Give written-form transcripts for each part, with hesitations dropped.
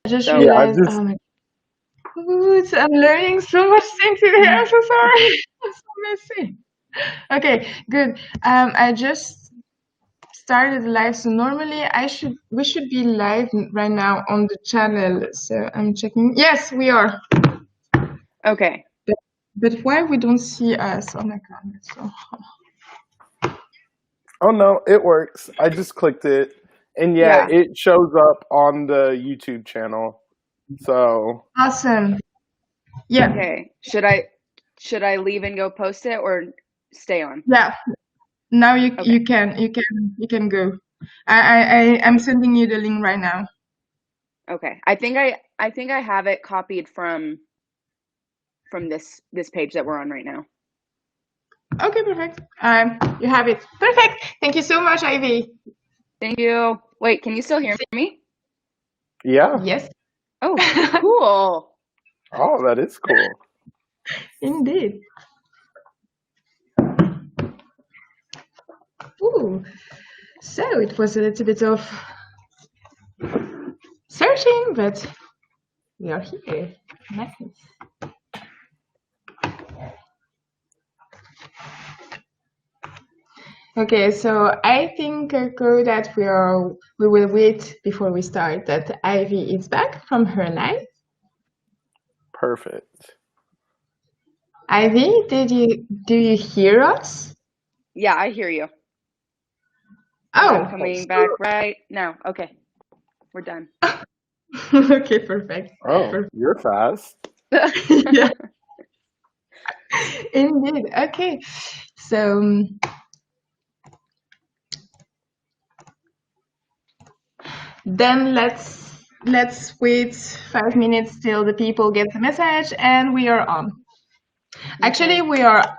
I just So Yeah, I realized, just oh my god, I'm learning so much things today. I'm so sorry. I'm so messy. Okay, good. I just started live, so normally we should be live right now on the channel. So I'm checking. Yes, we are. okay. But why we don't see us? Oh my god. So oh no, it works. I just clicked it, and yeah, Yeah. it shows up on the YouTube channel. So awesome. Yeah, Okay. Should I leave and go post it or stay on? yeah. Now you Okay. you can go. I'm sending you the link right now. Okay. I think I have it copied from this page that we're on right now. Okay, perfect. You have it. Perfect. Thank you so much, Ivy. Thank you. Wait, can you still hear me? yeah, Yes, Oh, cool. oh, that is cool. indeed. Ooh. So it was a little bit of searching, but we are here. Nice. Okay, so I think, Coco, that we will wait before we start that Ivy is back from her live. Perfect. Ivy, do you hear us? Yeah, I hear you. I'm Oh, coming back right now. Okay. We're done. okay, perfect. Oh, Perfect. you're fast. Yeah, indeed. Okay, so then let's wait 5 minutes till the people get the message, and we are on. Actually, Okay. we are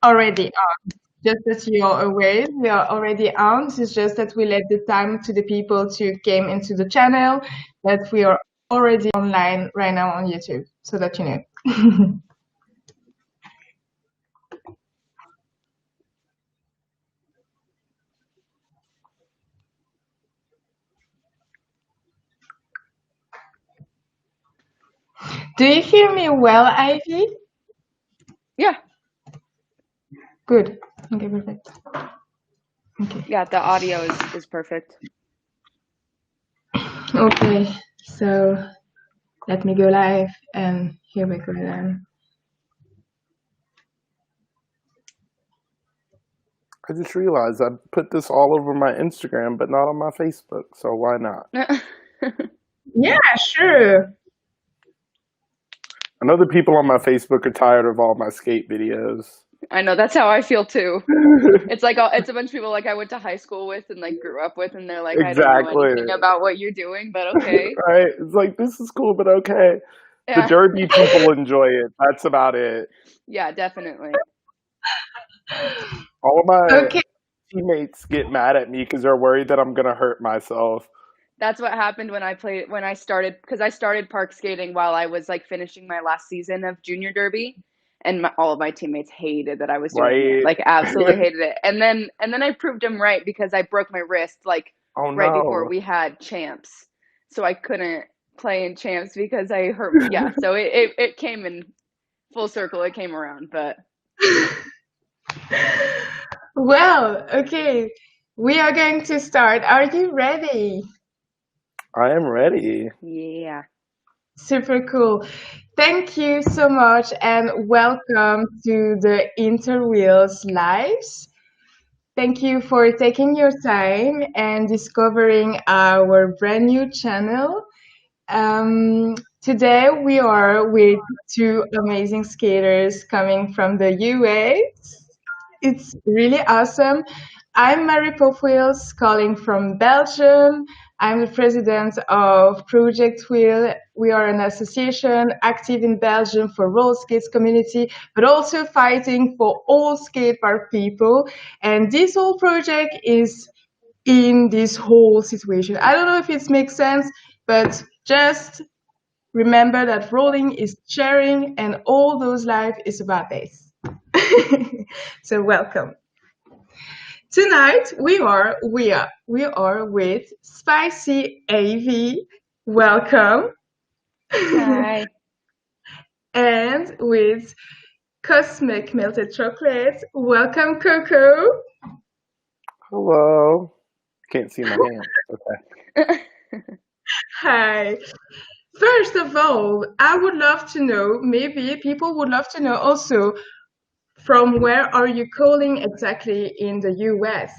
already on. Just as you're aware, we are already on. It's just that we let the time to the people to came into the channel, that we are already online right now on YouTube, so that you know. Do you hear me well, Ivy? Yeah. Good. Okay, perfect. Okay. Yeah, the audio is perfect. Okay, so let me go live, and here we go then. I just realized I put this all over my Instagram, but not on my Facebook. So why not? Yeah, sure. I know the people on my Facebook are tired of all my skate videos. I know, that's how I feel too. It's like it's a bunch of people like I went to high school with and like grew up with, and they're like, I don't know Exactly. anything about what you're doing, but okay. Right? It's like, this is cool, but okay. The Yeah. derby people enjoy it. That's about it. Yeah, definitely. All of my Okay. teammates get mad at me because they're worried that I'm going to hurt myself. That's what happened when I started, because I started park skating while I was like finishing my last season of junior derby, and all of my teammates hated that I was doing it, Right? like absolutely hated it. And then I proved them right because I broke my wrist like Oh right before no. we had champs, so I couldn't play in champs because I hurt. Yeah, so it came in full circle. It came around, but Well, okay. We are going to start. Are you ready? I am ready. yeah. Super cool. Thank you so much, and welcome to the Interwheels Lives. Thank you for taking your time and discovering our brand new channel. Today we are with two amazing skaters coming from the US. It's really awesome. I'm Mary Popwheels, calling from Belgium. I'm the president of Project Wheel. We are an association active in Belgium for roller skates community, but also fighting for all skate park people. And this whole project is in this whole situation. I don't know if it makes sense, but just remember that rolling is sharing, and all those life is about this. So welcome. Tonight we are with Spicy Ivy. Welcome. Hi. And with cosmic melted chocolate, welcome Coco. Hello. Can't see my hand. Okay. Hi. First of all, I would love to know, maybe people would love to know also, from where are you calling exactly in the US?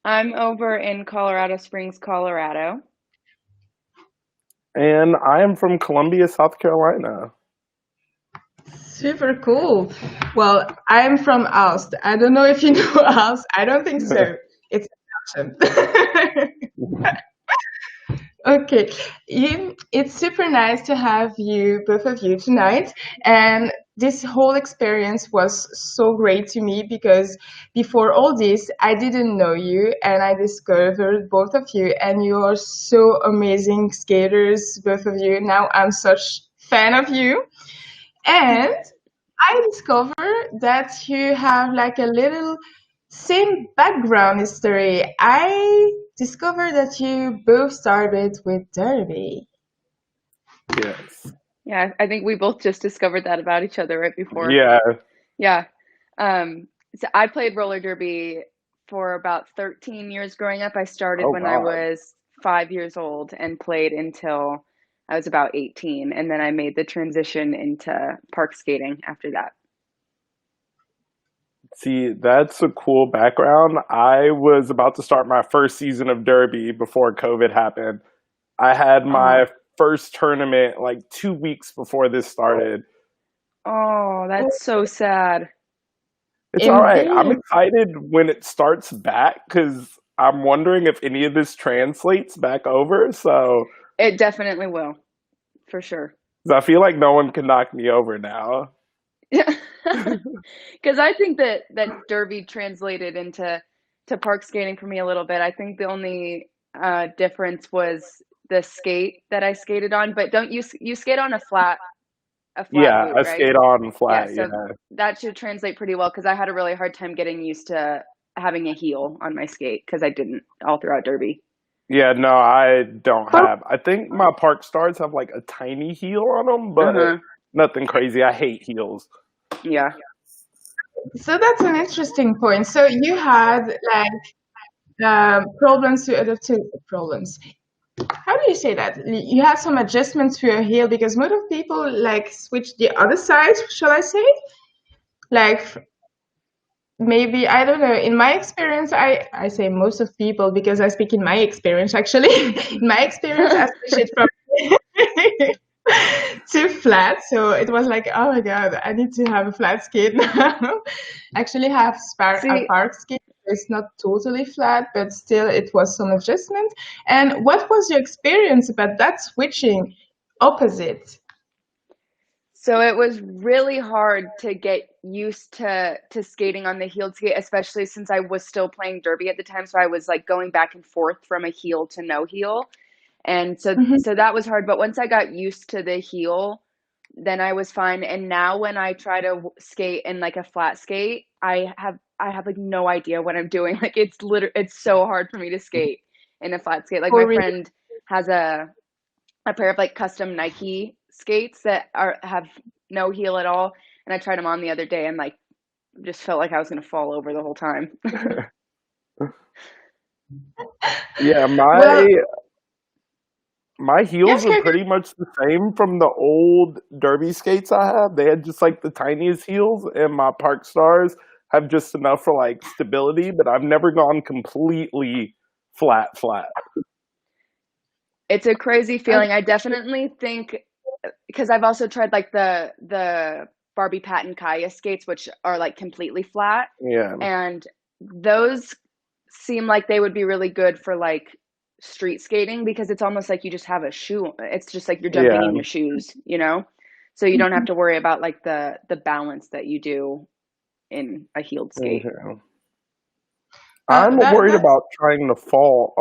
I'm over in Colorado Springs, Colorado. And I am from Columbia, South Carolina. Super cool. Well, I'm from Aalst. I don't know if you know Aalst. I don't think so. It's an option. Okay, it's super nice to have you, both of you, tonight. And this whole experience was so great to me because before all this, I didn't know you, and I discovered both of you, and you are so amazing skaters, both of you. Now I'm such fan of you. And I discovered that you have like a little same background history. I discovered that you both started with derby. Yes. Yeah, I think we both just discovered that about each other right before. Yeah. Yeah. So I played roller derby for about 13 years growing up. I started Oh when I God. was 5 years old and played until I was about 18. And then I made the transition into park skating after that. See, that's a cool background. I was about to start my first season of Derby before COVID happened. I had Oh, my first tournament like 2 weeks before this started. oh, Oh, that's so sad. It's all right. I'm indeed. excited when it starts back because I'm wondering if any of this translates back over. So, It definitely will, for sure. 'cause I feel like no one can knock me over now. Yeah. Because I think that derby translated into to park skating for me a little bit. I think the only difference was the skate that I skated on. But don't you skate on a flat Yeah, boot, I right? skate on Yeah, flat. so Yeah. that should translate pretty well because I had a really hard time getting used to having a heel on my skate because I didn't all throughout derby. Yeah, no, I don't Well, have. I think my park stars have like a tiny heel on them, but Uh-huh. nothing crazy. I hate heels. Yeah. so that's an interesting point. So you had like problems to adapt to problems. How do you say that? You had some adjustments to your heel because most of people like switch the other side, shall I say? Like maybe I don't know. In my experience, I say most of people because I speak in my experience actually. In my experience, I switched it from to flat, so it was like, oh my god, I need to have a flat skate now. Actually, have a See, park skate. It's not totally flat, but still, it was some adjustment. And what was your experience about that switching opposite? so it was really hard to get used to skating on the heeled skate, especially since I was still playing derby at the time. So I was like going back and forth from a heel to no heel. And Mhm. so that was hard. But once I got used to the heel, then I was fine. And now when I try to skate in like a flat skate, I have like no idea what I'm doing. Like it's so hard for me to skate in a flat skate. Like For my real? friend has a pair of like custom Nike skates that are have no heel at all. And I tried them on the other day and like just felt like I was gonna fall over the whole time. Yeah, Well, my yes, heels are pretty much the same from the old derby skates I have. They had just like the tiniest heels, and my park stars have just enough for like stability, but I've never gone completely flat. It's a crazy okay. feeling. I definitely think because I've also tried like the Barbie Patent Kaya skates, which are like completely flat, Yeah. and those seem like they would be really good for like street skating because it's almost like you just have a shoe. It's just like you're jumping Yeah. in your shoes, you know? So you don't have to worry about like the balance that you do in a heeled skate. Okay. I'm worried That's about trying to fall.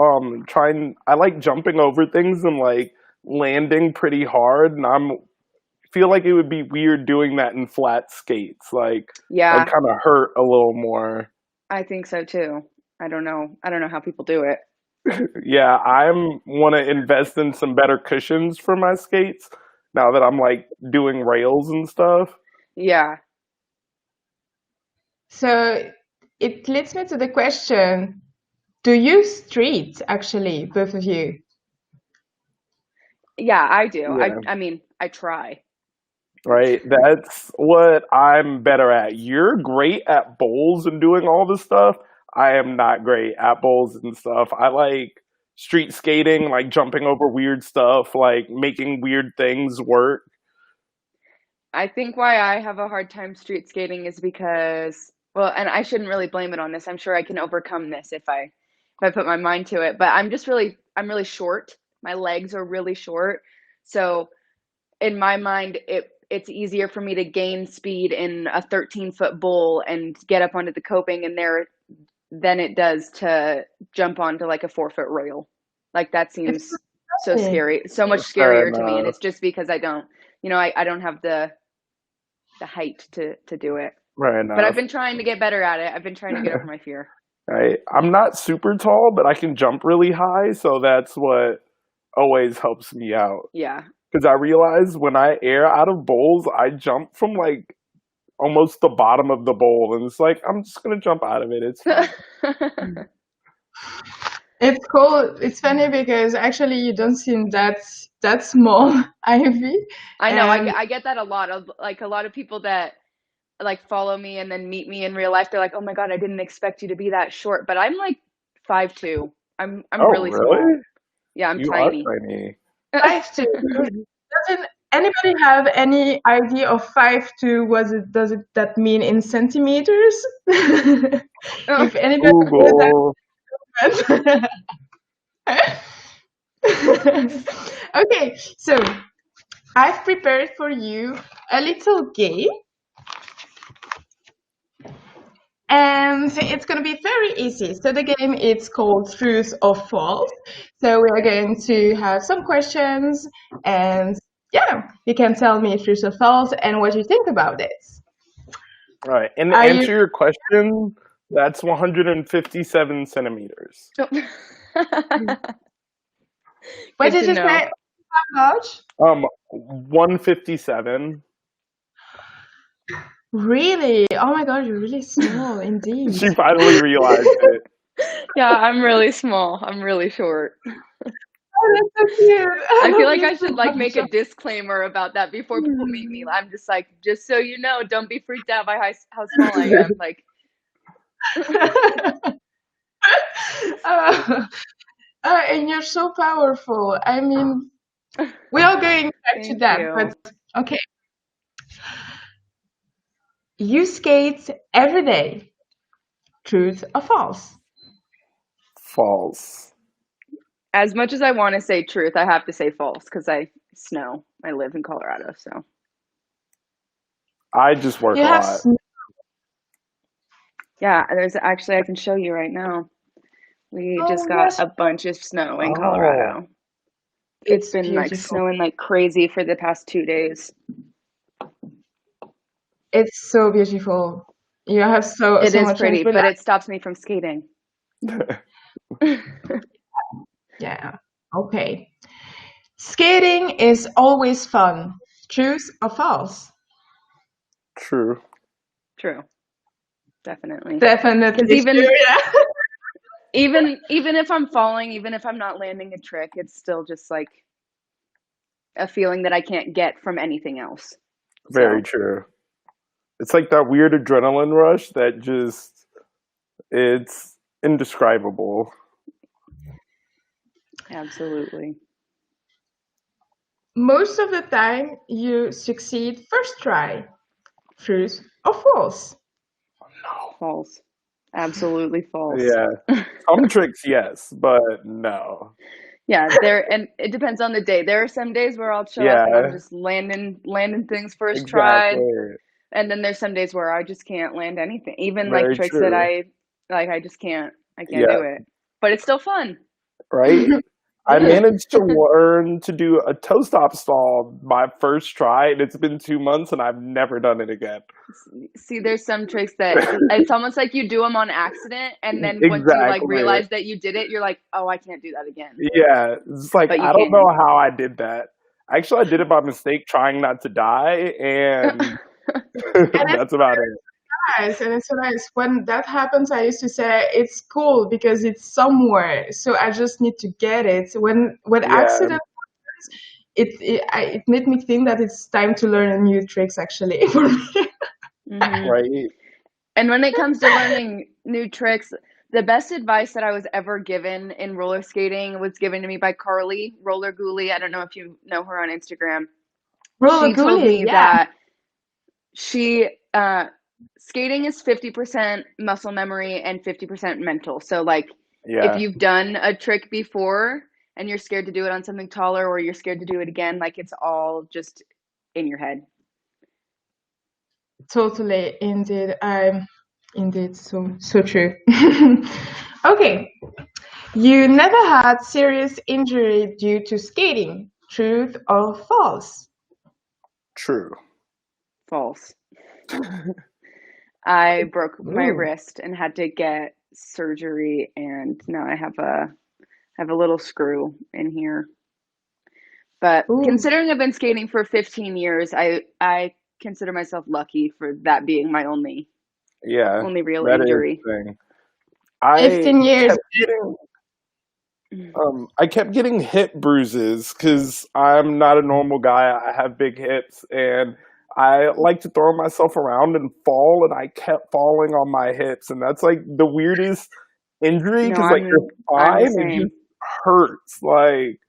I like jumping over things and like landing pretty hard, and I'm feel like it would be weird doing that in flat skates. Like that would Yeah, kind of hurt a little more. I think so too. I don't know. I don't know how people do it. Yeah, I'm want to invest in some better cushions for my skates now that I'm like doing rails and stuff. Yeah. So it leads me to the question, do you street actually, both of you? Yeah, I do. Yeah, I mean, I try. right. That's what I'm better at. You're great at bowls and doing all this stuff. I am not great at bowls and stuff. I like street skating, like jumping over weird stuff, like making weird things work. I think why I have a hard time street skating is because, well, and I shouldn't really blame it on this. I'm sure I can overcome this if I put my mind to it, but I'm really short. My legs are really short. So in my mind, it's easier for me to gain speed in a 13-foot bowl and get up onto the coping and there than it does to jump onto like a 4-foot rail. Like that It's seems so funny. scary, so much Fair scarier to me. And enough. it's just because I don't, I don't have the height to do it. Fair But I've enough. been trying to get better at it. I've been trying to get over my fear. Right. I'm not super tall, but I can jump really high, so that's what always helps me out. Yeah. Because I realize when I air out of bowls, I jump from like almost the bottom of the bowl, and it's like I'm just gonna jump out of it. It's fine. It's cool. It's funny because actually you don't seem that small, Ivy. I know. And I get that a lot of like a lot of people that like follow me and then meet me in real life. They're like, "Oh my God, I didn't expect you to be that short." But I'm like 5'2". I'm Oh, really small. really? Yeah, I'm You are tiny. tiny. 5'2". Doesn't anybody have any idea of 5'2"? Does it that mean in centimeters? If anybody knows Google. that. Okay, so I've prepared for you a little game, and it's going to be very easy. So the game is called Truth or False. So we are going to have some questions, and yeah, you can tell me truth or false and what you think about it. All right. And to Are you? answer your question, that's 157 centimeters. What Good did to you know. say? How much? 157. Really? Oh my God, you're really small indeed. She finally realized it. Yeah, I'm really small. I'm really short. Oh, that's so cute. I I feel love like you I so should like make much. a disclaimer about that before people meet me. I'm just like, just so you know, don't be freaked out by how small I am. Like, uh, and you're so powerful. I mean, we are going back to thank that, you. but okay. You skate every day. Truth or false? False. As much as I want to say truth, I have to say false because I snow. I live in Colorado, so I just work You a have lot. snow. yeah. There's actually I can show you right now. We just Oh, got yes. a bunch of snow in Oh, Colorado. It's It's been like beautiful. snowing like crazy for the past 2 days. It's so beautiful. You have It so is much pretty, info. but it stops me from skating. Yeah. Okay. Skating is always fun. Truth or false? true. True, definitely. Because Definitely true. Yeah. even if I'm falling, even if I'm not landing a trick, it's still just like a feeling that I can't get from anything else. Very So true. It's like that weird adrenaline rush that just, it's indescribable. absolutely Most of the time, you succeed first try. Truth or false? false. Absolutely false. Yeah. Some tricks, yes, but no. Yeah, and it depends on the day. There are some days where I'll show up and I'm Yeah, just landing things first try, exactly. and then there's some days where I just can't land anything. Even like Very tricks that true. I just can't Yeah, do it. But it's still fun. right? I managed to learn to do a toe stop stall my first try, and it's been 2 months, and I've never done it again. See, there's some tricks that it's almost like you do them on accident, and then once you like Exactly. realize that you did it, you're like, oh, I can't do that again. Yeah, it's like But you I don't know can. how I did that. Actually, I did it by mistake, trying not to die, and And it's that's about it. nice, and it's so nice. When that happens, I used to say it's cool because it's somewhere, so I just need to get it. When Yeah, accident, it made me think that it's time to learn a new tricks actually for me. Hmm. right. And when it comes to learning new tricks, the best advice that I was ever given in roller skating was given to me by Carly Roller Ghoulie. I don't know if you know her on Instagram. Roller She told Gully, me yeah, that she skating is 50% muscle memory and 50% mental. So like if Yeah, you've done a trick before and you're scared to do it on something taller or you're scared to do it again, like it's all just in your head. totally, indeed. Indeed, so true. Okay, you never had serious injury due to skating. Truth or false? true. False. I broke my Ooh, wrist and had to get surgery, and now I have a little screw in here. But ooh. considering I've been skating for 15 years, I consider myself lucky for that being my Yeah, only real that is injury. the thing. I 15 years. kept getting I kept getting hip bruises because I'm not a normal guy. I have big hips, and I like to throw myself around and fall, and I kept falling on my hips, and that's like the weirdest injury No, because like your I'm the spine, it same. just hurts. Like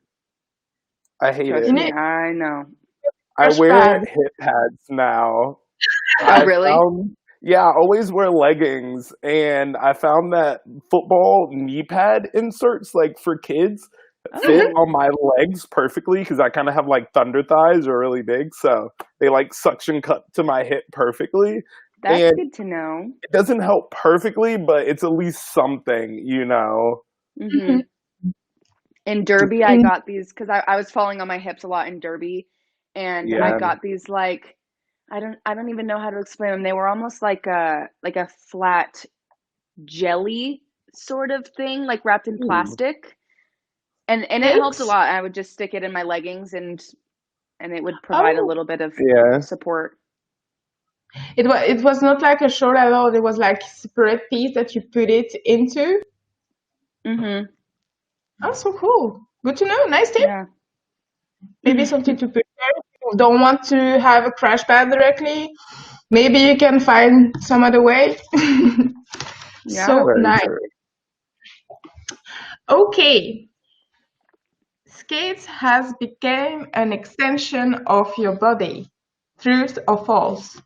I hate Trust You it. me, need I know. I crash wear pad. hip pads now. Oh, I really? found, yeah, I always wear leggings, and I found that football knee pad inserts, like for kids, fit Mhm. Oh, on my legs perfectly because I kind of have like thunder thighs are really big, so they like suction cut to my hip perfectly. that's And good to know. it doesn't help perfectly, but it's at least something, you know? Hmm. In Derby, I In got these because I was falling on my hips a lot in Derby, and I Yeah. got these like I don't even know how to explain them. They were almost like a flat jelly sort of thing, like wrapped in Ooh, plastic. And it helped a cakes? lot. I would just stick it in my leggings and it would provide a Oh, little bit of yeah. support. it was not like a short at all. It was like separate piece that you put it into. Mhm. Oh, so cool. Good to know. Nice tip. Yeah. Maybe something to prepare. If you don't want to have a crash pad directly, maybe you can find some other way. Yeah. So Very nice. true. Okay. Skates has become an extension of your body. Truth or false?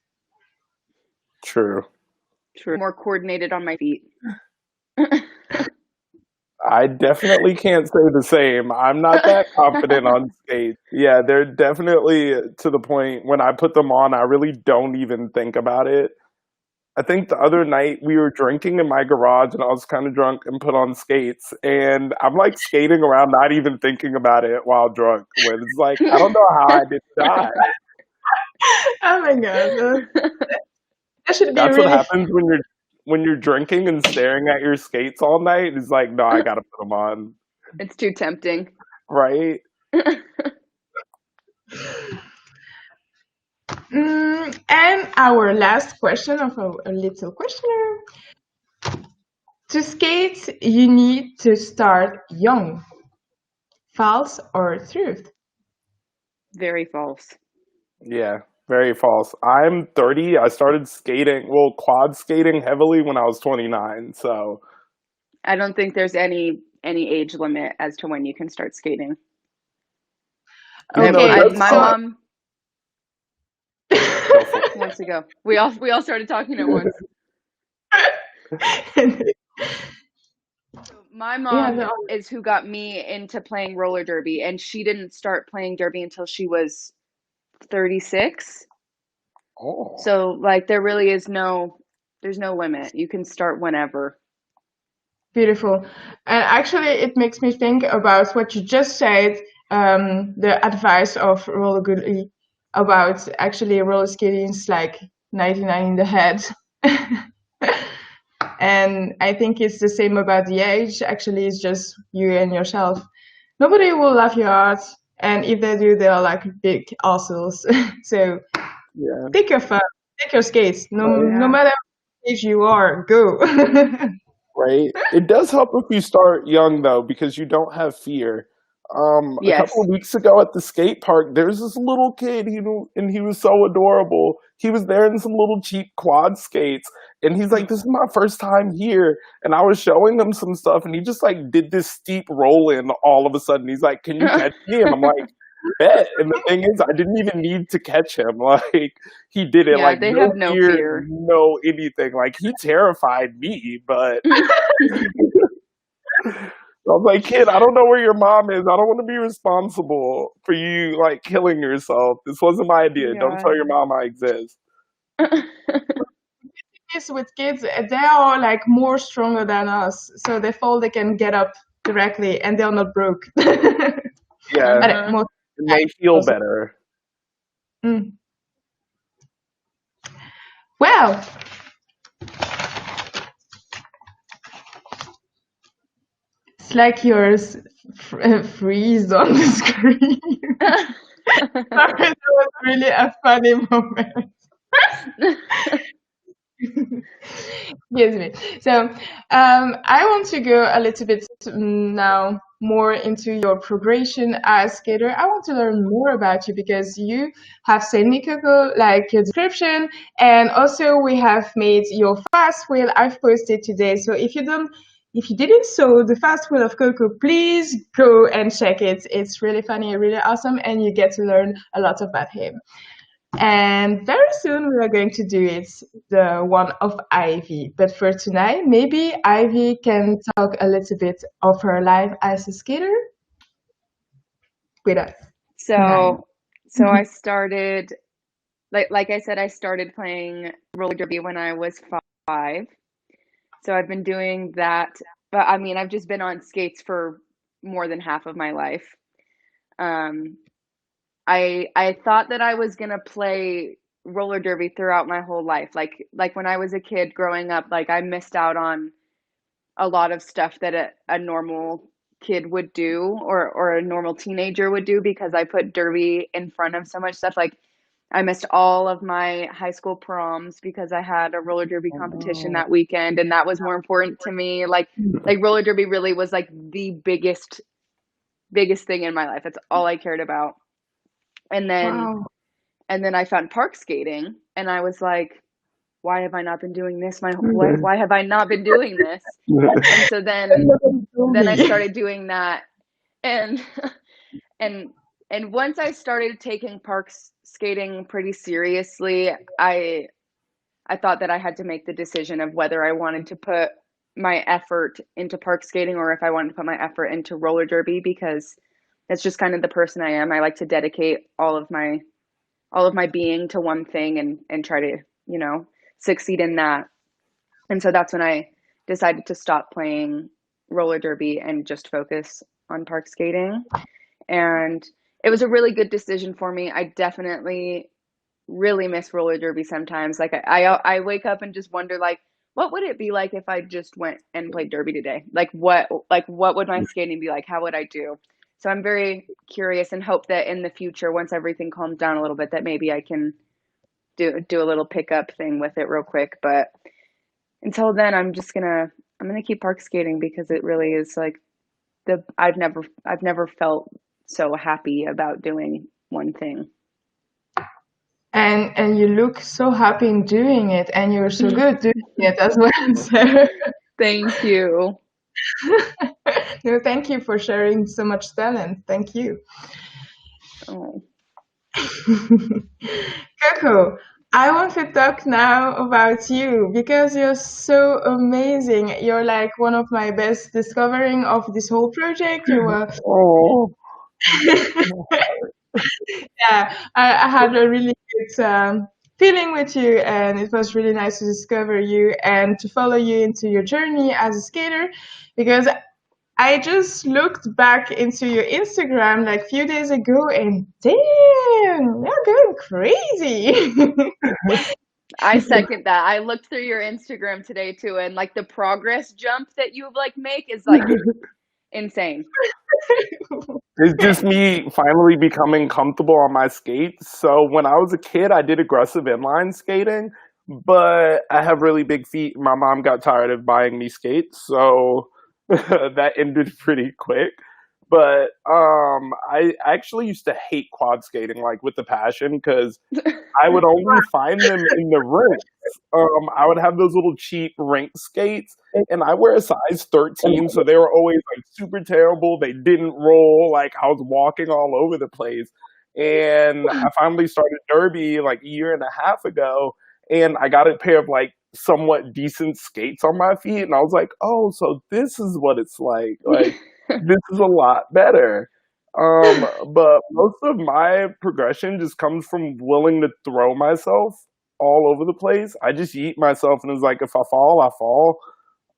True. True. More coordinated on my feet. I definitely can't say the same. I'm not that confident on skates. Yeah, they're definitely to the point when I put them on, I really don't even think about it. I think the other night we were drinking in my garage and I was kind of drunk and put on skates and I'm like skating around not even thinking about it while drunk when it's like I don't know how I didn't die. Oh my god. That should be That's what really happens when you're drinking and staring at your skates all night. It's like, no, I gotta put them on, It's too tempting. right? And our last question of a little questionnaire. To skate, you need to start young. False or truth? Very false. Yeah, very false. I'm 30. I started skating, well, quad skating heavily when I was 29. So, I don't think there's any age limit as to when you can start skating. you know, it Okay, does My so help. mom Go for wants to go. We all started talking at once. So my yeah, mom is who got me into playing roller derby, and she didn't start playing derby until she was 36. Oh, So like there really is there's no limit. You can start whenever. Beautiful. And actually, it makes me think about what you just said, the advice of roller derby about actually roller skating is like 99 in the head. And I think it's the same about the age. Actually, it's just you and yourself. Nobody will laugh you out. And if they do, they're like big assholes. So Yeah. take your fun, take your skates. Right. No Yeah. matter what age you are, go. Right. It does help if you start young though, because you don't have fear. A couple Yes. of weeks ago at the skate park, there's this little kid, and he was so adorable. He was there in some little cheap quad skates, and he's like, "This is my first time here." And I was showing him some stuff, and he just like did this steep roll in all of a sudden. He's like, "Can you catch me?" And I'm like, "Bet." And the thing is, I didn't even need to catch him. Like he did it, Yeah, like they no have no fear, fear. no anything. Like he terrified me, but I was like, "Kid, I don't know where your mom is. I don't want to be responsible for you like killing yourself. This wasn't my idea. Don't Yeah. tell your mom I exist." Is with kids, they are like more stronger than us. So they fall, they can get up directly, and they're not broke. Yeah, Uh-huh. Most and they feel also. better. Mm. Well, it's like yours freeze on the screen. Sorry, that was really a funny moment. Excuse me. So, I want to go a little bit now more into your progression as skater. I want to learn more about you because you have sent me, Coco, like your description, and also we have made your fast wheel. I've posted today. So if you didn't saw the fast wheel of Coco, please go and check it. It's really funny, really awesome, and you get to learn a lot about him. And very soon we are going to do it, the one of Ivy. But for tonight, maybe Ivy can talk a little bit of her life as a skater with us tonight. So I started like I said, I started playing roller derby when I was 5. So I've been doing that, but I mean, I've just been on skates for more than half of my life. Um, I thought that I was gonna play roller derby throughout my whole life. Like when I was a kid growing up, like I missed out on a lot of stuff that a normal kid would do or a normal teenager would do because I put derby in front of so much stuff. Like I missed all of my high school proms because I had a roller derby competition Oh, that weekend and that was more important to me. Like roller derby really was like the biggest thing in my life. That's all I cared about. And then Wow. and then I found park skating and I was like, why have I not been doing this my whole life? Why have I not been doing this? And so then I started doing that and and and once I started taking skating pretty seriously, I thought that I had to make the decision of whether I wanted to put my effort into park skating or if I wanted to put my effort into roller derby because that's just kind of the person I am. I like to dedicate all of my being to one thing and try to, succeed in that. And so that's when I decided to stop playing roller derby and just focus on park skating. And it was a really good decision for me. I definitely really miss roller derby sometimes. Like I wake up and just wonder like what would it be like if I just went and played derby today? Like what would my skating be like? How would I do? So I'm very curious and hope that in the future once everything calms down a little bit that maybe I can do a little pickup thing with it real quick. But until then I'm gonna keep park skating because it really is like the I've never felt so happy about doing one thing. And you look so happy in doing it, and you're so good doing it as well. So, Thank you. no, thank you for sharing so much talent. Thank you. Oh. Coco, I want to talk now about you because you're so amazing. You're like one of my best discovering of this whole project. You were, oh, yeah, I had a really good feeling with you, and it was really nice to discover you and to follow you into your journey as a skater, because I just looked back into your Instagram like a few days ago, and damn, you're going crazy. I second that. I looked through your Instagram today too, and like the progress jump that you like make is like insane. It's just me finally becoming comfortable on my skates. So when I was a kid, I did aggressive inline skating, but I have really big feet. My mom got tired of buying me skates, so that ended pretty quick. But I actually used to hate quad skating like with a passion because I would only find them in the rinks. I would have those little cheap rink skates, and I wear a size 13, so they were always like super terrible. They didn't roll. Like I was walking all over the place. And I finally started derby like a year and a half ago, and I got a pair of like somewhat decent skates on my feet, and I was like, oh, so this is what it's like. Like this is a lot better. But most of my progression just comes from willing to throw myself all over the place. I just yeet myself, and it's like if I fall, I fall.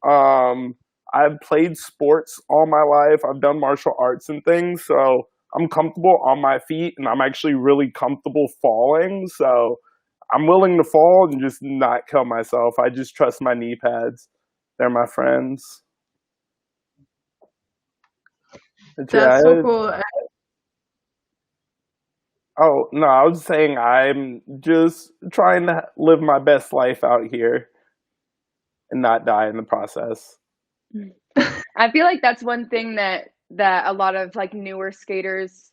Um, I've played sports all my life. I've done martial arts and things, so I'm comfortable on my feet, and I'm actually really comfortable falling. So I'm willing to fall and just not kill myself. I just trust my knee pads. They're my friends. But yeah, That's so cool. oh, no, I was saying I'm just trying to live my best life out here and not die in the process. I feel like that's one thing that a lot of like newer skaters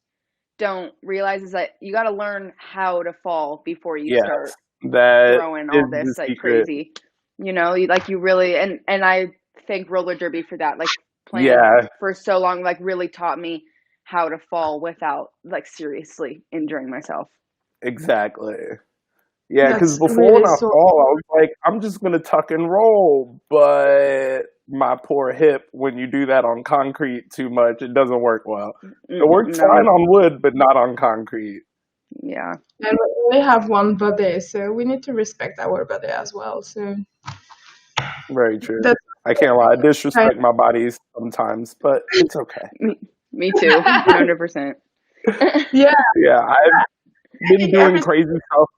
don't realize is that you got to learn how to fall before you Yes, start that throwing is all the this like secret. crazy. You know, like you really and I thank roller derby for that. Like playing Yeah, for so long like really taught me how to fall without like seriously injuring myself. exactly. Yeah, because That's before when really I so. fall, I was like, I'm just gonna tuck and roll, but my poor hip, when you do that on concrete too much, it doesn't work well. It works fine No, on wood, but not on concrete. yeah. And we only have one body, so we need to respect our body as well. So Very true. that's I can't lie, I kind disrespect my body sometimes, but it's okay. Me too, 100%. yeah. Yeah, I've I been think doing every crazy stuff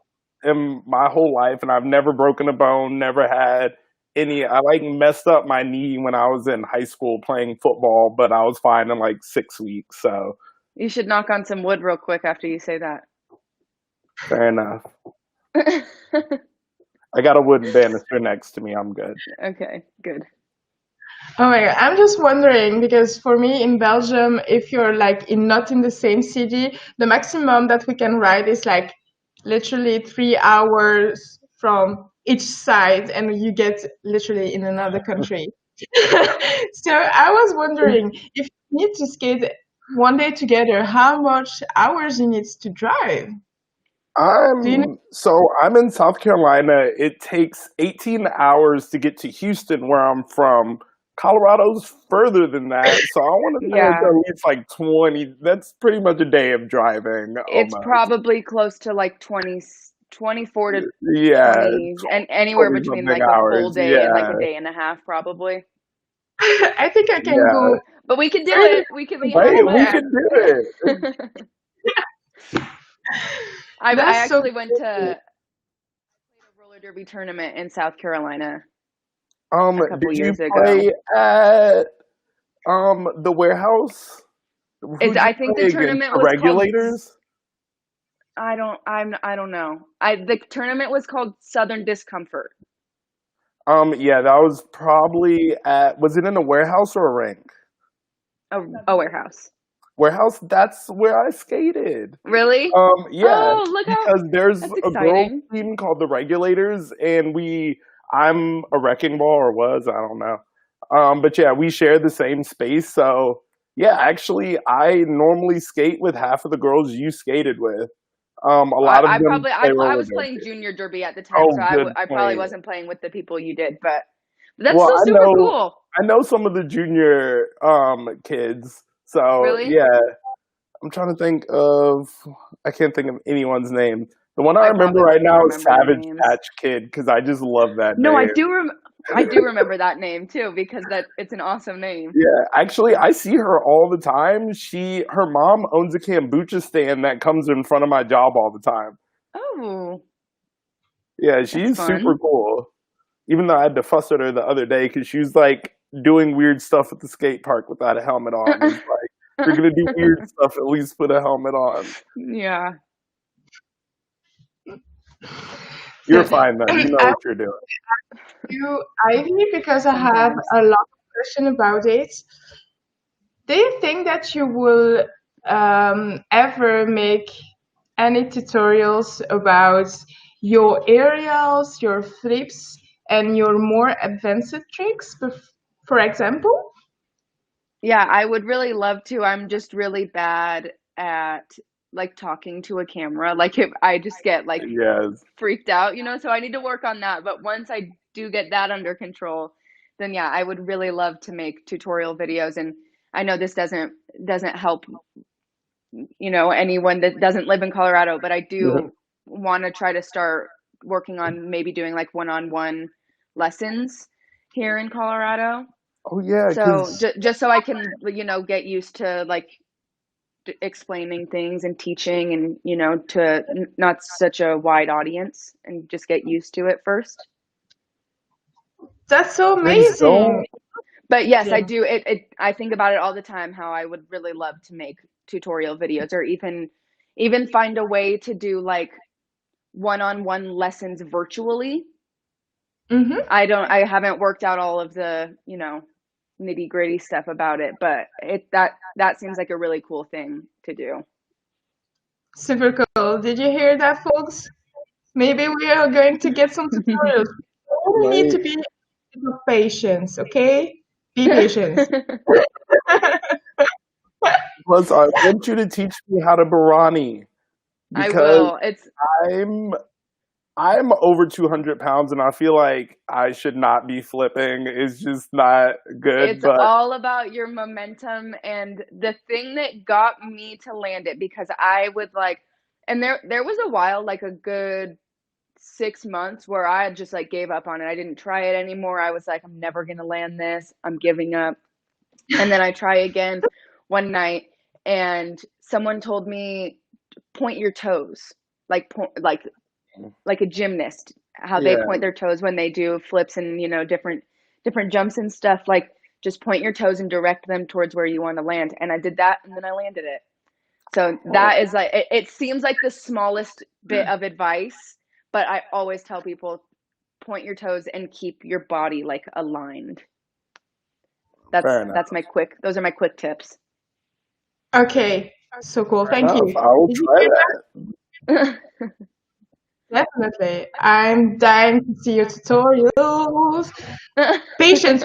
in my whole life, and I've never broken a bone, never had any. I like messed up my knee when I was in high school playing football, but I was fine in like 6 weeks. So You should knock on some wood real quick after you say that. fair enough. I got a wooden banister next to me. I'm good. Okay, good. Oh my God. I'm just wondering because for me in Belgium, if you're like not in the same city, the maximum that we can ride is like literally 3 hours from each side, and you get literally in another country. So I was wondering if you need to skate one day together, how much hours you need to drive? Do you know? I'm in South Carolina. It takes 18 hours to get to Houston, where I'm from. Colorado's further than that, so I want to say it's Yeah, at least like 20. That's pretty much a day of driving, it's almost. probably close to like 20, 24 to Yeah, 20, and anywhere 20 between something like a full hours. day and like a Yeah, day and a half, probably. I think I can yeah. go But we can do 30 it. We can minutes meet Right, from we halfway. there. could do it. I That's so actually went to played a roller derby tournament in South Carolina a Did couple you years ago. play at the warehouse? It's Who'd you I think the play against? tournament The was called regulators? I don't know. I the tournament was called Southern Discomfort. Yeah, that was probably at. Was it in a warehouse or a rink? A warehouse. Warehouse. That's where I skated. Really? Yeah, Oh, look how because there's that's a girls exciting. team called the Regulators, and I'm a wrecking ball or was, I don't know. But yeah, we share the same space. So yeah, actually, I normally skate with half of the girls you skated with. A lot of I them probably play I roller was playing derby. junior derby at the time, so Oh, good I probably point. wasn't playing with the people you did, but that's Well, still super cool. I know some of the junior kids. So Really? yeah, I'm trying to think of. I can't think of anyone's name. The one I I remember probably right won't even now is remember the Savage names. Patch Kid because I just love that No, name. I do remember that name too because it's an awesome name. Yeah, actually, I see her all the time. Her mom owns a kombucha stand that comes in front of my job all the time. Oh, Yeah, that's she's super fun. cool. Even though I had to fuss at her the other day because she was like doing weird stuff at the skate park without a helmet on. It's like, if you're gonna do weird stuff, at least put a helmet on. Yeah. You're So fine though. You know I what you're doing. you, Ivy, because I have Sometimes. a lot of question about it. Do you think that you will ever make any tutorials about your aerials, your flips, and your more advanced tricks, for example? Yeah, I would really love to. I'm just really bad at like talking to a camera. Like if I just get like Yes. freaked out, so I need to work on that. But once I do get that under control, then yeah, I would really love to make tutorial videos. And I know this doesn't help, anyone that doesn't live in Colorado, but I do want to try to start working on maybe doing like one-on-one lessons here in Colorado. Oh yeah, So because just so I can, get used to like explaining things and teaching and, to not such a wide audience and just get used to it first. That's so things don't. amazing. But yes, I Yeah. do I think about it all the time how I would really love to make tutorial videos or even find a way to do like one-on-one lessons virtually. Mm-hmm. I haven't worked out all of the, nitty-gritty stuff about it, but that seems like a really cool thing to do. Super cool. Did you hear that, folks? Maybe we are going to get some tutorials. You only need to Right. be patient, okay? Be patient. Plus, I want you to teach me how to Barani I because will. I'm I'm over 200 pounds and I feel like I should not be flipping. It's just not good. It's But all about your momentum and the thing that got me to land it because I would like and there was a while like a good 6 months where I just like gave up on it. I didn't try it anymore. I was like, I'm never gonna land this. I'm giving up. And then I try again one night and someone told me point your toes. Like a gymnast, how they yeah, point their toes when they do flips and different jumps and stuff. Like just point your toes and direct them towards where you want to land. And I did that, and then I landed it. So well, that is like it seems like the smallest bit of advice, but I always tell people point your toes and keep your body like aligned. fair enough. That's my quick. Those are my quick tips. Okay, so cool. Fair Thank you. enough. I will Did you try hear that. I that? Definitely. I'm dying to see your tutorials. Patience.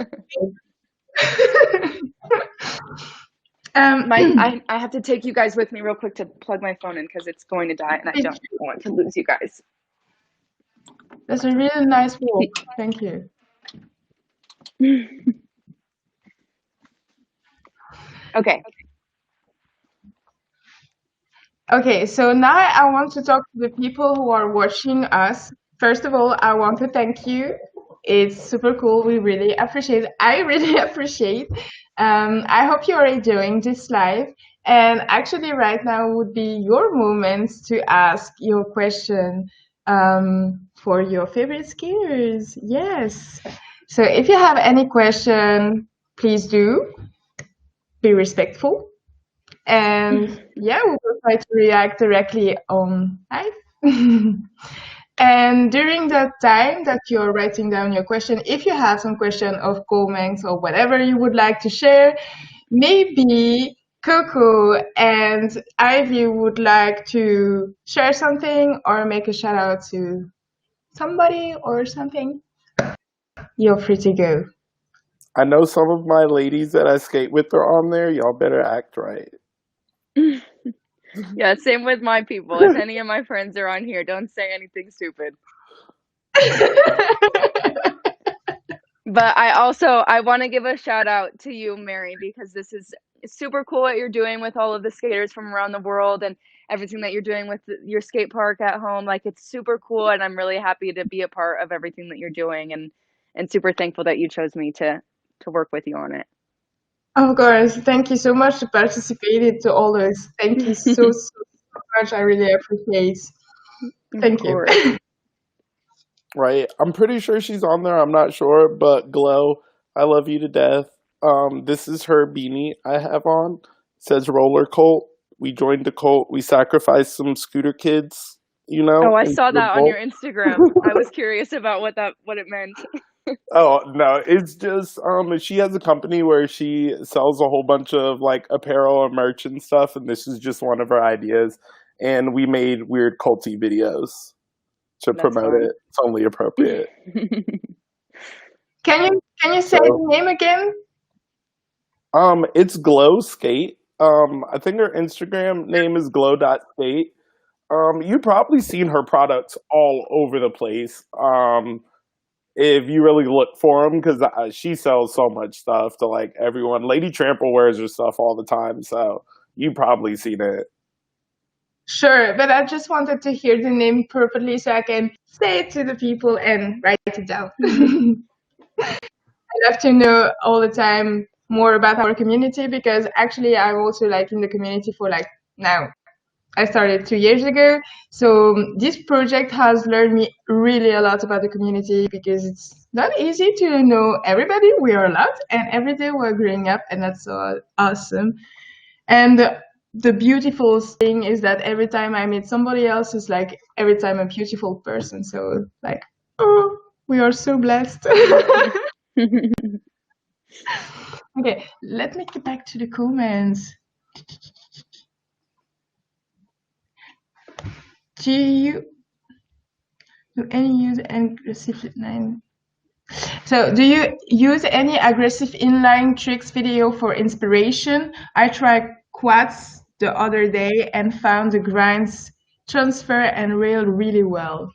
um, I have to take you guys with me real quick to plug my phone in because it's going to die and I don't want to lose you guys. that's a really nice walk. Thank you. Okay. Okay, so now I want to talk to the people who are watching us. First of all, I want to thank you. It's super cool. We really appreciate. I really appreciate. I hope you are enjoying this live. And actually, right now would be your moment to ask your question for your favorite skiers. Yes. So if you have any question, please do be respectful. And yeah, we will try to react directly on live. And during that time that you're writing down your question, if you have some question of comments or whatever you would like to share, maybe Coco and Ivy would like to share something or make a shout out to somebody or something. You're free to go. I know some of my ladies that I skate with are on there. Y'all better act right. Yeah, same with my people. If any of my friends are on here, don't say anything stupid. But I want to give a shout out to you, Mary, because this is super cool what you're doing with all of the skaters from around the world and everything that you're doing with your skate park at home. Like it's super cool, and I'm really happy to be a part of everything that you're doing, and super thankful that you chose me to work with you on it. Of course, thank you so much to participate to all this. Thank you so, so, so much. I really appreciate. Of Thank you. course. Right. I'm pretty sure she's on there. I'm not sure, but Glow, I love you to death. This is her beanie I have on. It says Roller Cult. We joined the cult. We sacrificed some scooter kids, Oh, I into saw the that on cult. your Instagram. I was curious about what it meant. Oh no, it's just she has a company where she sells a whole bunch of like apparel and merch and stuff, and this is just one of her ideas. And we made weird culty videos to That's promote fun. it. It's only appropriate. Can you say So the name again? it's Glow Skate. I think her Instagram name is glow.skate. You've probably seen her products all over the place. If you really look for them, because she sells so much stuff to like everyone. Lady Trample wears her stuff all the time, so you've probably seen it. Sure, but I just wanted to hear the name perfectly so I can say it to the people and write it down. I love to know all the time more about our community because actually I'm also like in the community for like now. I started 2 years ago. So this project has learned me really a lot about the community because it's not easy to know everybody. We are a lot and every day we're growing up and that's so awesome. And the beautiful thing is that every time I meet somebody else, it's like every time a beautiful person. So like, oh, we are so blessed. Okay, let me get back to the comments. Do you do any use aggressive inline? So, do you use any aggressive inline tricks video for inspiration? I tried quads the other day and found the grinds transfer and rail really well.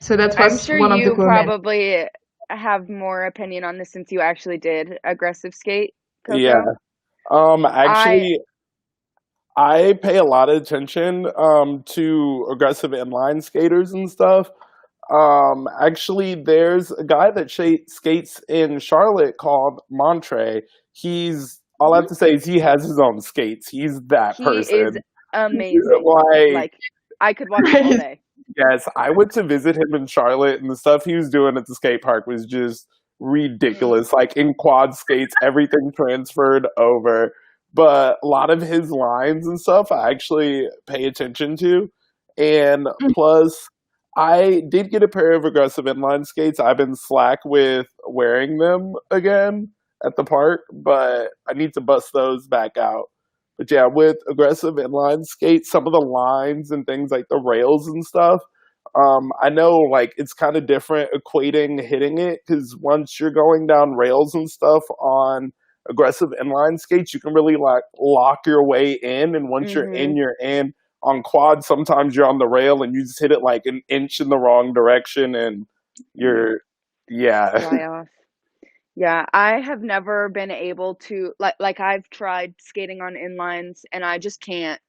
So that I'm was sure one of the you comments. probably have more opinion on this since you actually did aggressive skate, Yeah. Coco. I Actually, I pay a lot of attention to aggressive inline skaters and stuff. Actually, there's a guy that skates in Charlotte called Montre. He's all I have Mhm. to say is he has his own skates. He's that He is person. amazing. Like, Like I could watch him all Right. day. yes, I went to visit him in Charlotte, and the stuff he was doing at the skate park was just ridiculous. Like in quad skates, everything transferred over. But a lot of his lines and stuff I actually pay attention to. And plus, I did get a pair of aggressive inline skates. I've been slack with wearing them again at the park, but I need to bust those back out. But yeah, with aggressive inline skates, some of the lines and things like the rails and stuff, I know like it's kind of different equating hitting it because once you're going down rails and stuff on aggressive inline skates, you can really like lock your way in, and once you're in, Mhm. you're in. On quad, sometimes you're on the rail and you just hit it like an inch in the wrong direction, and You you're yeah. fly off. Yeah, I have never been able to like I've tried skating on inlines and I just can't.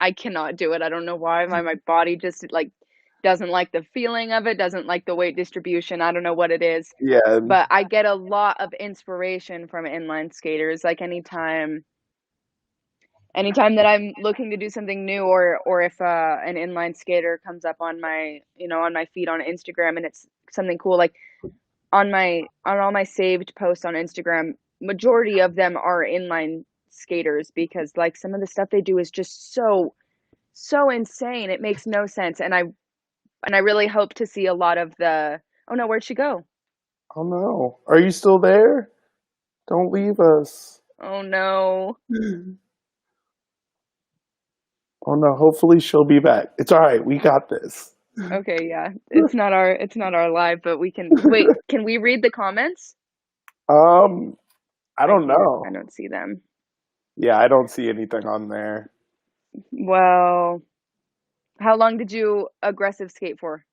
I cannot do it. I don't know why. My body just like doesn't like the feeling of it, doesn't like the weight distribution. I don't know what it is. Yeah, But I get a lot of inspiration from inline skaters. Like anytime that I'm looking to do something new or if an inline skater comes up on my, on my feed on Instagram and it's something cool like on all my saved posts on Instagram, majority of them are inline skaters because like some of the stuff they do is just so insane. It makes no sense. And I really hope to see a lot of the oh no, where'd she go? oh no, are you still there? Don't leave us. Oh no. Oh no, hopefully she'll be back. It's all right. We got this. Okay, yeah. It's not our live, but we can wait, can we read the comments? um, I I don't can't. know. I don't see them. Yeah, I don't see anything on there. Well, how long did you aggressive skate for?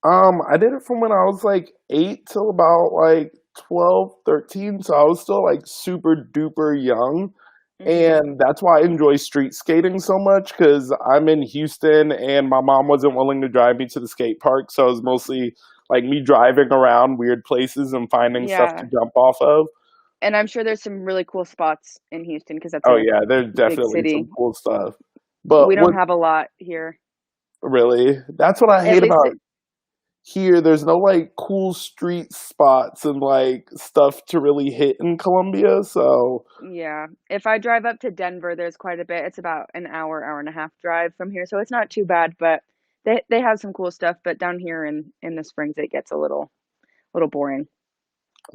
I did it from when I was like 8 till about like 12, 13. So I was still like super duper young. Hmm. And that's why I enjoy street skating so much because I'm in Houston and my mom wasn't willing to drive me to the skate park. So it was mostly like me driving around weird places and finding stuff to Yeah. jump off of. And I'm sure there's some really cool spots in Houston because that's Oh, a yeah, there's big definitely some city. cool stuff. But We don't what have a lot here. really, that's what I At hate least, about here. There's no like cool street spots and like stuff to really hit in Colombia. So yeah. If I drive up to Denver, there's quite a bit. It's about an hour, hour and a half drive from here, so it's not too bad. But they have some cool stuff. But down here in the Springs, it gets a little boring.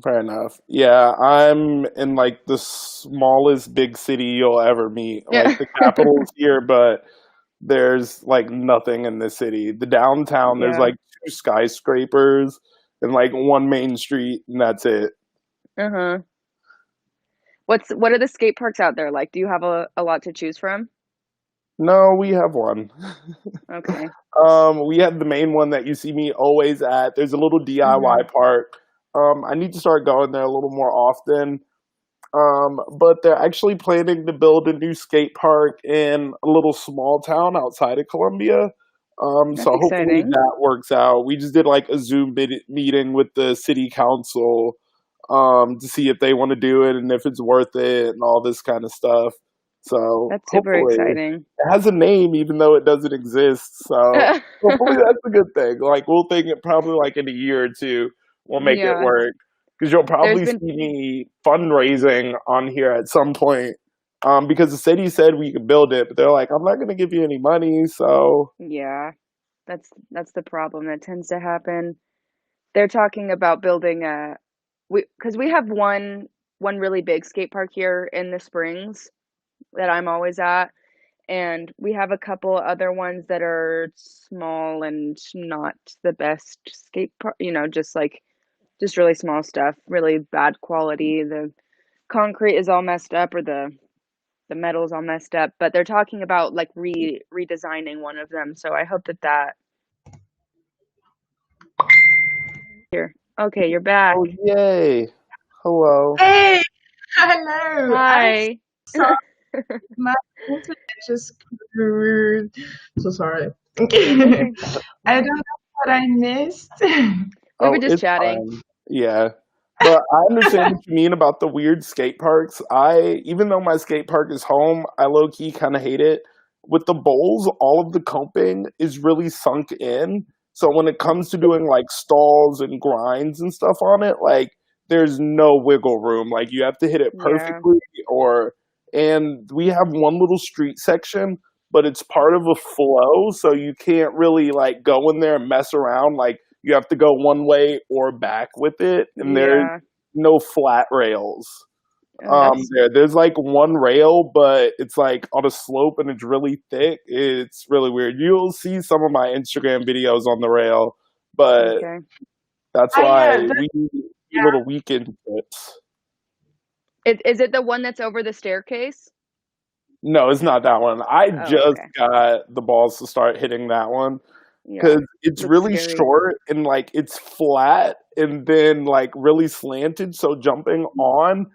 fair enough. Yeah, I'm in like the smallest big city you'll ever meet. Like Yeah. the capital's here, but there's like nothing in the city. The downtown, there's Yeah. like two skyscrapers and like one main street, and that's it. Uh-huh. What are the skate parks out there like? Do you have a lot to choose from? No, we have one. Okay. We have the main one that you see me always at. There's a little DIY Mhm. park. I need to start going there a little more often. But they're actually planning to build a new skate park in a little small town outside of Columbia. So That's hopefully exciting. that works out. We just did like a meeting with the city council to see if they want to do it and if it's worth it and all this kind of stuff. So That's super hopefully exciting. it has a name even though it doesn't exist. So hopefully that's a good thing. Like we'll think it probably like in a year or two we'll make it Yeah. work because you'll There's probably see been me fundraising on here at some point. Because the city said we could build it, but they're like, I'm not going to give you any money. So yeah. That's the problem that tends to happen. They're talking about building a we because we have one really big skate park here in the Springs that I'm always at, and we have a couple other ones that are small and not the best skate park, just really small stuff, really bad quality. The concrete is all messed up or the metal is all messed up, but they're talking about like redesigning one of them. So I hope that here. Okay, you're oh back. yay, hello. Hey, hello. I'm Hi. sorry, my internet just screwed. So sorry. That's Okay. okay. I don't know what I missed. We Oh, were just it's chatting. fine. Yeah. But I understand what you mean about the weird skate parks. Even though my skate park is home, I low key kind of hate it. With the bowls, all of the coping is really sunk in. So when it comes to doing like stalls and grinds and stuff on it, like there's no wiggle room. Like you have to hit it Yeah. perfectly and we have one little street section, but it's part of a flow, so you can't really like go in there and mess around. Like you have to go one way or back with it, and there's Yeah. no flat rails. Oh, that's There's like one rail, but it's like on a slope and it's really thick. It's really weird. You'll see some of my Instagram videos on the rail, but okay. that's I why yeah, we do yeah. little weekend trips. Is it the one that's over the staircase? No, it's not that one. I Oh, just okay. got the balls to start hitting that one Yeah. because it's Looks really scary. short and like it's flat and then like really slanted. So jumping on,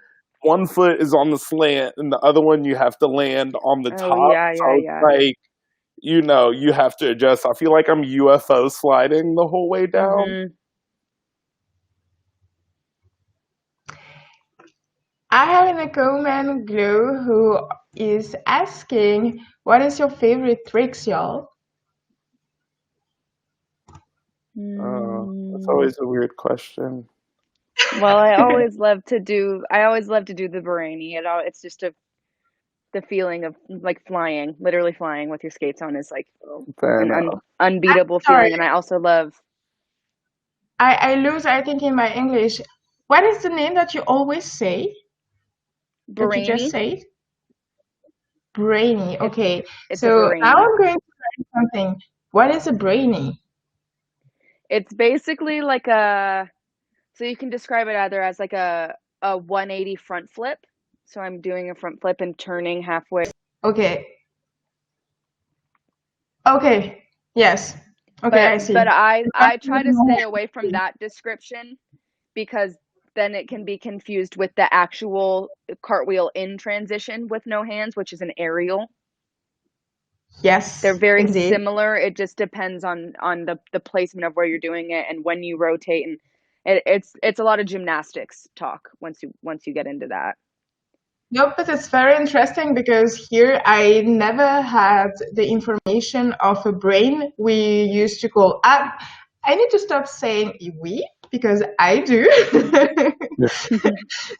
one foot is on the slant and the other one you have to land on the Oh, top. yeah, yeah, So it's yeah. like, you have to adjust. I feel like I'm UFO sliding the whole way down. Mhm. I have a comment Glow who is asking, what is your favorite tricks, y'all? That's Mm. always a weird question. Well, I always love to do the Barani. It's just the feeling of like flying, literally flying with your skates on is like Fair an enough. unbeatable Sorry, feeling, and I also love I lose, I think, in my English. What is the name that you always say? That you just Barani. said? Brainy. It Okay. it's a So now Barani. I'm going to learn something. What is a brainy? It's basically like a so you can describe it either as like a 180 front flip. So I'm doing a front flip and turning halfway. Okay. Okay. Yes. Okay, I see. But I try to stay away from that description because then it can be confused with the actual cartwheel in transition with no hands, which is an aerial. They're Yes, very indeed. similar. It just depends on the placement of where you're doing it and when you rotate, and it's a lot of gymnastics talk once you get into that. No, but it's very interesting because here I never had the information of a brain we used to call up. I need to stop saying we because I do.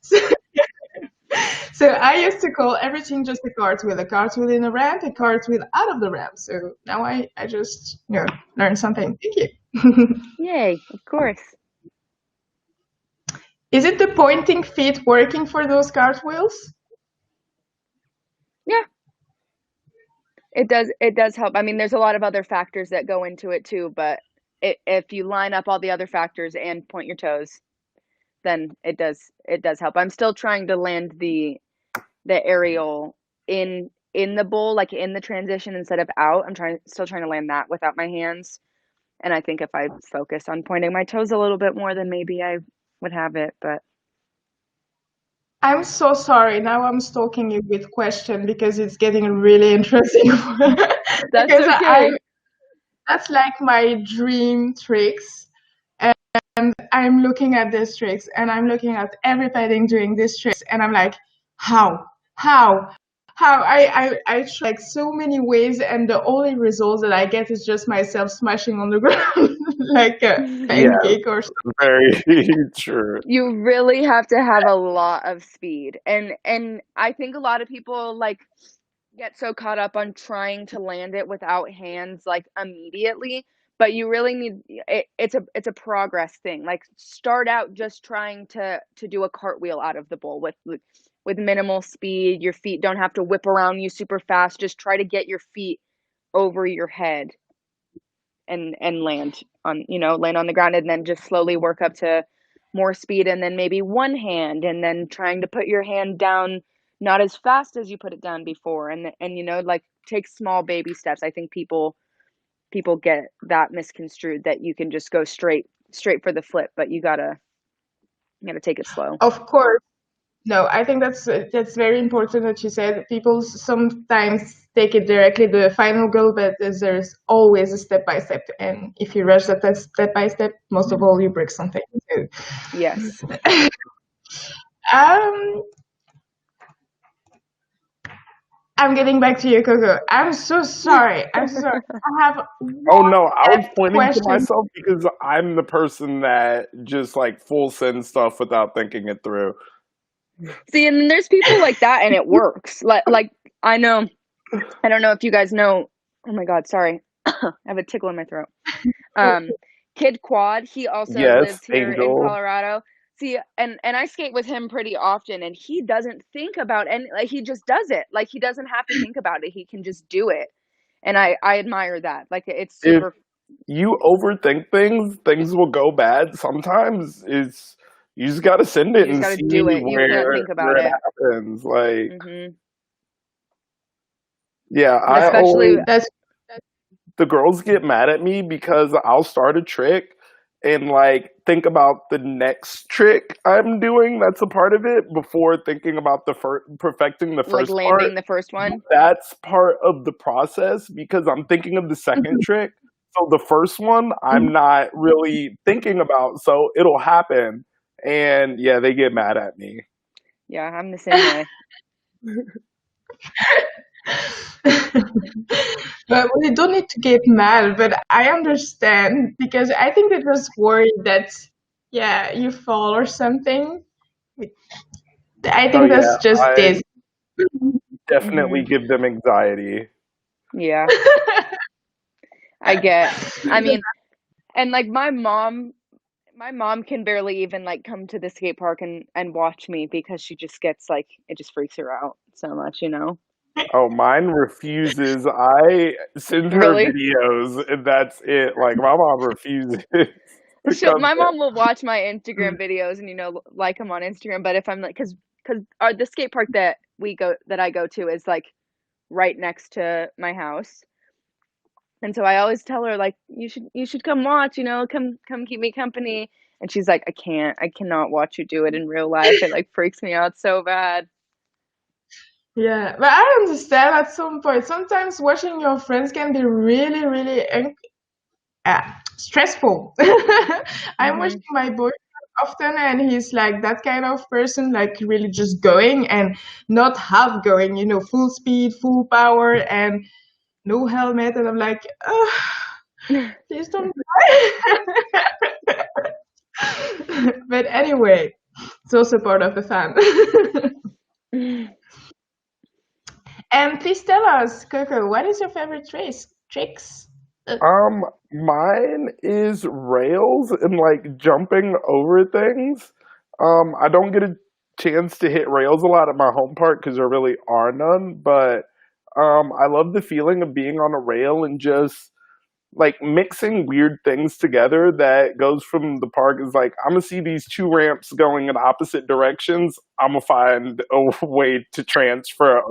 so, so I used to call everything just a cartwheel in a ramp, a cartwheel out of the ramp. So now I just learned something. Thank you. Yay, of course. Is it the pointing feet working for those cartwheels? Yeah, it does help. I mean, there's a lot of other factors that go into it too, but if you line up all the other factors and point your toes, then it does help. I'm still trying to land the aerial in the bowl, like in the transition instead of out. Still trying to land that without my hands. And I think if I focus on pointing my toes a little bit more, then maybe I would have it. But I'm so sorry. Now I'm stalking you with question because it's getting really interesting. that's because okay. that's like my dream tricks. And I'm looking at these tricks and I'm looking at everybody doing these tricks and I'm like, how? How? How? I try like so many ways and the only result that I get is just myself smashing on the ground like a Yeah, pancake or something. very true. You really have to have a lot of speed. And I think a lot of people like get so caught up on trying to land it without hands like immediately, but you really need it's a progress thing. Like start out just trying to do a cartwheel out of the bowl with minimal speed. Your feet don't have to whip around you super fast. Just try to get your feet over your head and land on, land on the ground, and then just slowly work up to more speed, and then maybe one hand, and then trying to put your hand down not as fast as you put it down before, and like take small baby steps. I think people get that misconstrued that you can just go straight for the flip, but you gotta take it slow. Of course. No, I think that's very important that you said. People sometimes take it directly to the final goal, but there's always a step by step. And if you rush that step by step, most of all, you break something. So, Yes. um, I'm getting back to you, Coco. I'm so sorry. I'm so sorry. I have Oh one no, I was last pointing to question. myself because I'm the person that just like full send stuff without thinking it through. See, and then there's people like that, and it works. Like I know, I don't know if you guys know. Oh my God, sorry, I have a tickle in my throat. Um, Kid Quad, he also Yes, lives here in Angel. Colorado. See, and I skate with him pretty often, and he doesn't think about any, like he just does it. Like he doesn't have to think about it. He can just do it. And I admire that. Like it's If super. you overthink things, things will go bad. Sometimes it's you just gotta send it You just and got to see do it. You can't think where about it it. happens. Like Hmm. yeah, I Especially always That's the girls get mad at me because I'll start a trick and like think about the next trick I'm doing that's a part of it before thinking about perfecting the like first part. landing the first one. That's part of the process because I'm thinking of the second trick. So the first one I'm not really thinking about, so it'll happen. And yeah, they get mad at me. Yeah, I'm the same way. but we don't need to get mad, but I understand because I think it was worried that, yeah, you fall or something. I Oh think yeah, that's just I this. definitely Hmm. give them anxiety. Yeah, I get. I mean, and like my mom can barely even like come to the skate park and watch me because she just gets like it just freaks her out so much. Oh, mine refuses. I send her Really? videos, and that's it. Like my mom refuses to come My in. mom will watch my Instagram videos and like them on Instagram, but if I'm like cuz the skate park that I go to is like right next to my house. And so I always tell her like you should come watch, come keep me company. And she's like, I cannot watch you do it in real life. It like freaks me out so bad. Yeah, but I understand at some point. Sometimes watching your friends can be really, really stressful. I'm watching Mhm. my boyfriend often, and he's like that kind of person, like really just going and not half going, full speed, full power, and no helmet. And I'm like, please don't die. But anyway, it's also part of the fun. And please tell us, Coco, what is your favorite tricks? Uh, Mine is rails and like jumping over things. I don't get a chance to hit rails a lot at my home park because there really are none, but I love the feeling of being on a rail and just like mixing weird things together that goes from the park is like I'm gonna see these two ramps going in opposite directions. I'm gonna find a way to transfer